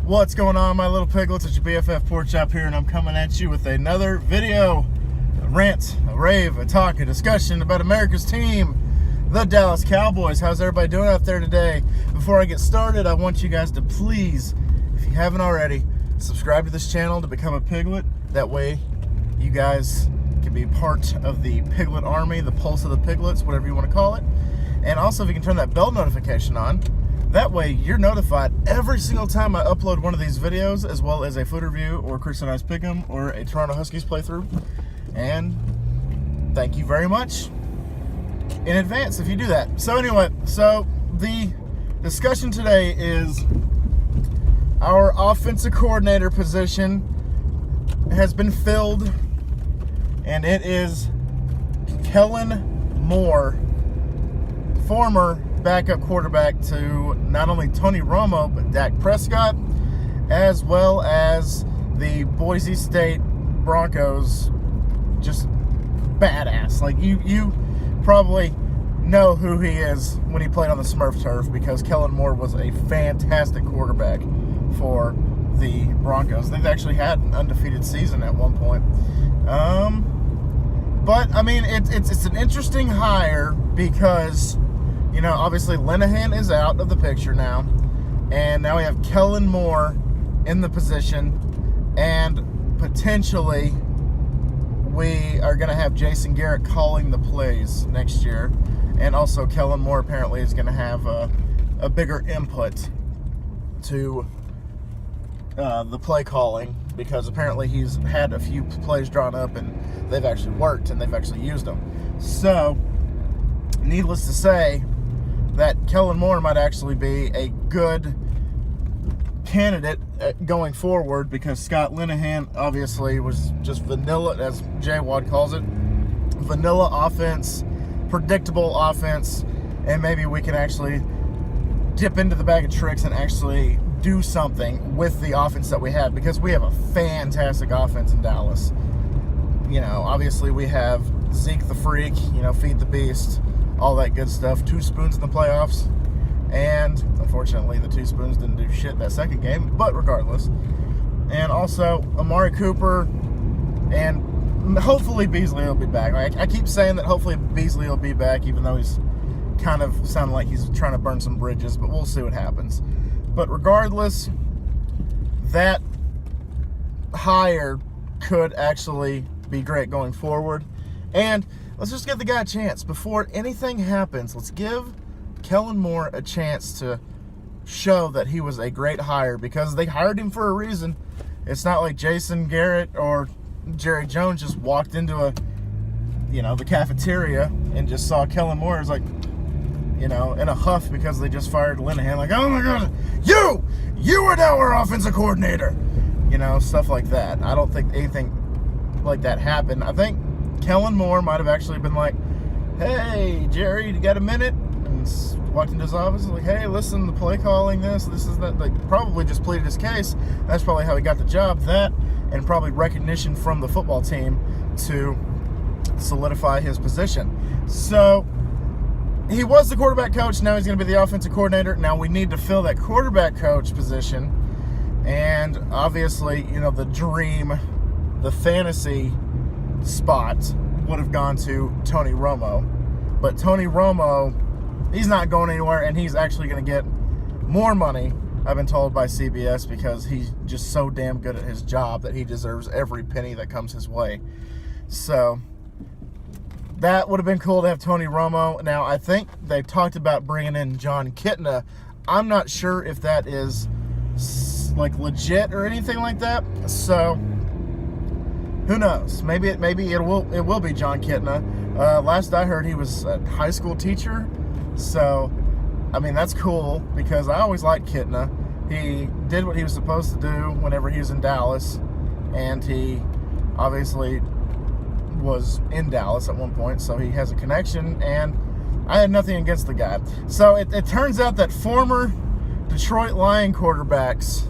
What's going on, my little piglets? It's your BFF Pork Chop here, and I'm coming at you with another video. A rant, a rave, a talk, a discussion about America's team, the Dallas Cowboys. How's everybody doing out there today? Before I get started, I want you guys to please, if you haven't already, subscribe to this channel to become a piglet. That way, you guys can be part of the piglet army, the pulse of the piglets, whatever you want to call it. And also, if you can turn that bell notification on, that way you're notified every single time I upload one of these videos, as well as a food review or Chris and I's Pick'em or a Toronto Huskies playthrough. And thank you very much in advance if you do that. So anyway, the discussion today is our offensive coordinator position has been filled, and it is Kellen Moore, former backup quarterback to not only Tony Romo, but Dak Prescott, as well as the Boise State Broncos. Just badass. Like, you probably know who he is when he played on the Smurf turf, because Kellen Moore was a fantastic quarterback for the Broncos. They've actually had an undefeated season at one point. But, I mean, it's an interesting hire because, you know, obviously Linehan is out of the picture now, and now we have Kellen Moore in the position, and potentially we are going to have Jason Garrett calling the plays next year, and also Kellen Moore apparently is going to have a bigger input to the play calling, because apparently he's had a few plays drawn up and they've actually worked and they've actually used them. So, needless to say, that Kellen Moore might actually be a good candidate going forward, because Scott Linehan obviously was just vanilla, as J-Wad calls it, vanilla offense, predictable offense, and maybe we can actually dip into the bag of tricks and actually do something with the offense that we have, because we have a fantastic offense in Dallas. You know, obviously we have Zeke the Freak, you know, feed the beast, all that good stuff. 2 spoons in the playoffs, and unfortunately the 2 spoons didn't do shit that second game, but regardless. And also Amari Cooper, and hopefully Beasley will be back. I keep saying that hopefully Beasley will be back, even though he's kind of sounding like he's trying to burn some bridges, but we'll see what happens. But regardless, that hire could actually be great going forward. And let's just give the guy a chance. Before anything happens, let's give Kellen Moore a chance to show that he was a great hire, because they hired him for a reason. It's not like Jason Garrett or Jerry Jones just walked into the cafeteria and just saw Kellen Moore. It's like, in a huff because they just fired Linehan. Like, oh my God, you are now our offensive coordinator. Stuff like that. I don't think anything like that happened. I think Kellen Moore might have actually been like, hey, Jerry, you got a minute? And walked into his office and like, hey, listen, the play calling, this is that. Like, probably just pleaded his case. That's probably how he got the job. That, and probably recognition from the football team to solidify his position. So he was the quarterback coach. Now he's going to be the offensive coordinator. Now we need to fill that quarterback coach position. And obviously, the dream, the fantasy spot would have gone to Tony Romo. But Tony Romo, he's not going anywhere, and he's actually going to get more money, I've been told by CBS, because he's just so damn good at his job that he deserves every penny that comes his way. So that would have been cool to have Tony Romo. Now, I think they talked about bringing in Jon Kitna. I'm not sure if that is like legit or anything like that. So who knows? Maybe it will be Jon Kitna. Last I heard, he was a high school teacher. So, I mean, that's cool, because I always liked Kitna. He did what he was supposed to do whenever he was in Dallas, and he obviously was in Dallas at one point, so he has a connection, and I had nothing against the guy. So it turns out that former Detroit Lion quarterbacks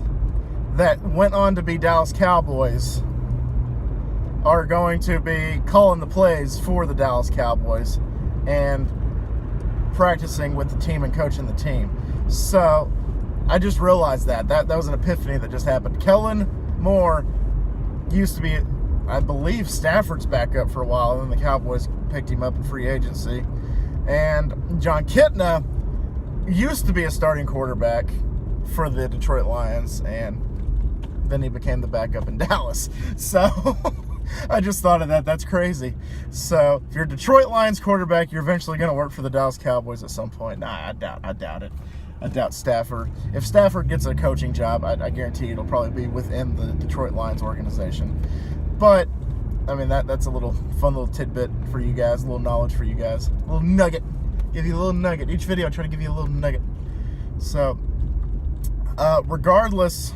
that went on to be Dallas Cowboys are going to be calling the plays for the Dallas Cowboys and practicing with the team and coaching the team. So I just realized that was an epiphany that just happened. Kellen Moore used to be, I believe, Stafford's backup for a while, and then the Cowboys picked him up in free agency. And Jon Kitna used to be a starting quarterback for the Detroit Lions, and then he became the backup in Dallas. So I just thought of that. That's crazy. So if you're a Detroit Lions quarterback, you're eventually going to work for the Dallas Cowboys at some point. Nah, I doubt it. I doubt Stafford. If Stafford gets a coaching job, I guarantee it'll probably be within the Detroit Lions organization. But, I mean, that's a little fun little tidbit for you guys, a little knowledge for you guys, a little nugget. Give you a little nugget. Each video I try to give you a little nugget. So, regardless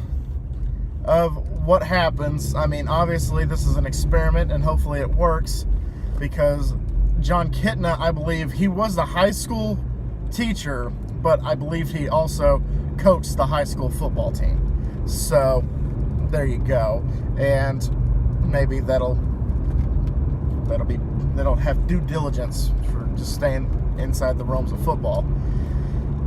of what happens, I mean, obviously this is an experiment and hopefully it works, because Jon Kitna, I believe, he was the high school teacher, but I believe he also coached the high school football team. So there you go. And maybe that'll have due diligence for just staying inside the realms of football.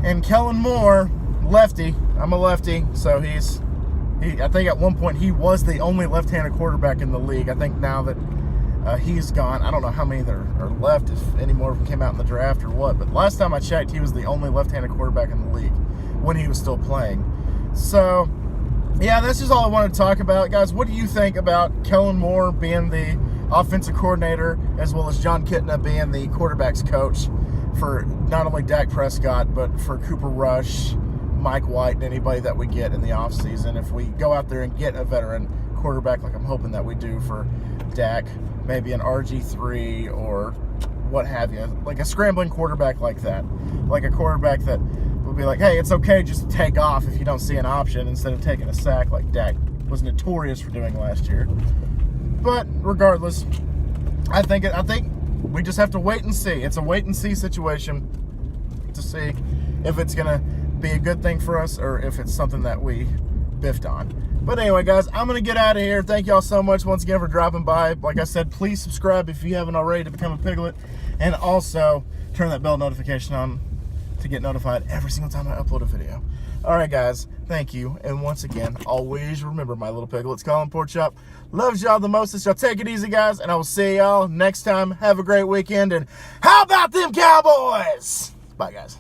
And Kellen Moore, lefty. I'm a lefty, so I think at one point he was the only left-handed quarterback in the league. I think now that he's gone, I don't know how many there are left, if any more of them came out in the draft or what, but last time I checked, he was the only left-handed quarterback in the league when he was still playing. So, yeah, that's just all I wanted to talk about. Guys, what do you think about Kellen Moore being the offensive coordinator, as well as Jon Kitna being the quarterback's coach for not only Dak Prescott, but for Cooper Rush, Mike White, and anybody that we get in the offseason? If we go out there and get a veteran quarterback like I'm hoping that we do for Dak, maybe an RG3 or what have you, like a scrambling quarterback like that, like a quarterback that would be like, hey, it's okay just to take off if you don't see an option instead of taking a sack like Dak was notorious for doing last year. But regardless, I think we just have to wait and see. It's a wait and see situation to see if it's gonna be a good thing for us or if it's something that we biffed on. But anyway, guys, I'm going to get out of here. Thank y'all so much once again for dropping by. Like I said, please subscribe if you haven't already to become a piglet. And also, turn that bell notification on to get notified every single time I upload a video. All right, guys, thank you. And once again, always remember, my little piglets, Kellen Pork Chop loves y'all the mostest. Y'all take it easy, guys, and I will see y'all next time. Have a great weekend, and how about them Cowboys? Bye, guys.